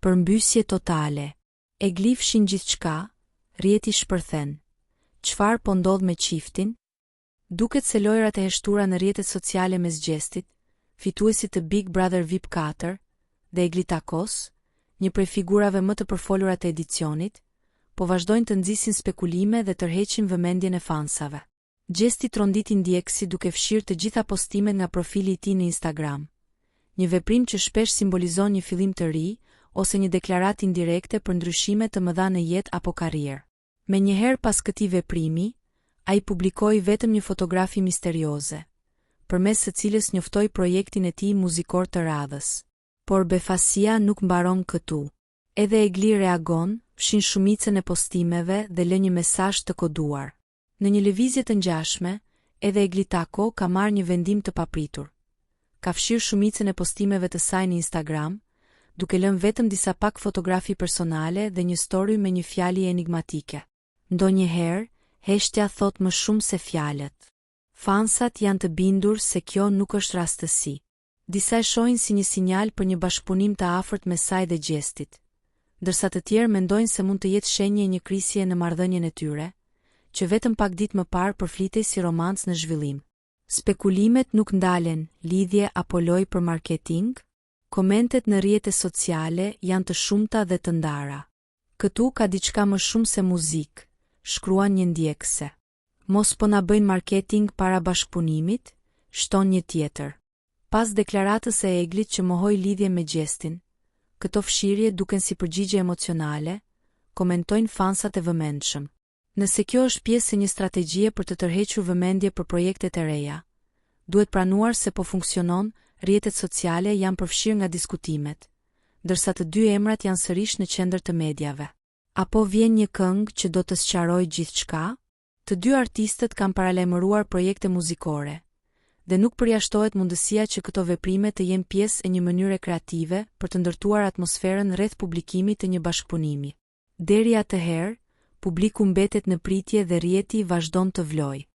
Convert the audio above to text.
Përmbysje totale. E glifshin gjithçka, rjeti shpërthen. Çfarë po ndodh me çiftin? Duket se lojrat e heshtura në rrjetet sociale mes gjestit, fituesit të Big Brother VIP 4, dhe Eglitakos, një prej figurave më të përfolura të edicionit, po vazhdojnë të nxisin spekulime dhe tërheqin vëmendjen e fansave. Gjesti tronditi ndjekësi duke fshirë të gjitha postimet nga profili i tij në Instagram. Një veprim që shpesh simbolizon një fillim të ri ose një deklaratë indirekte për ndryshime të mëdha në jetë apo karrierë. Menjëherë pas këtij veprimi, ai publikoi vetëm një fotografi misterioze, përmes së cilës njoftoi projektin e tij muzikor të radhës. Por befasia nuk mbaron këtu. Edhe Egli reagon, fshin shumicën e postimeve dhe lë një mesazh të koduar. Në një lëvizje të ngjashme, edhe Eglitako ka marrë një vendim të papritur. Ka fshirë shumicën e postimeve të saj në Instagram, duke lënë vetëm disa pak fotografi personale dhe një story me një fjalë enigmatike. Ndonjëherë, heshtja thot më shumë se fjalët. Fansat janë të bindur se kjo nuk është rastësi. Disa e shohin si një sinjal për një bashkëpunim të afërt me saj dhe gjestit, ndërsa të tjerë mendojnë se mund të jetë shenjë e një krisje në marrëdhënien e tyre, që vetëm pak ditë më parë përflitej si romancë në zhvillim. Spekulimet nuk ndalen, lidhje apo lojë për marketing? Komentet në rrjetet sociale janë të shumta dhe të ndara. Këtu ka diçka më shumë se muzikë, shkruan një ndjekëse. Mos po na bëjnë marketing para bashkëpunimit, shton një tjetër. Pas deklaratës e Eglit që mohoi lidhje me gjestin, këto fshirje duken si përgjigje emocionale, komentojnë fansat e vëmendshëm. Nëse kjo është pjesë e një strategjie për të tërhequr vëmendje për projektet e reja, duhet pranuar se po funksionon, rrjetet sociale janë përfshirë nga diskutimet, ndërsa të dy emrat janë sërish në qendër të mediave. Apo vjen një këngë që do të sqarojë gjithçka? Të dy artistët kanë paralajmëruar projekte muzikore, dhe nuk përjashtohet mundësia që këto veprime të jenë pjesë e një mënyre kreative për të ndërtuar atmosferën rreth publikimit të një bashkëpunimi. Deri atëherë, publiku mbetet në pritje dhe rrjeti vazhdon të vlojë.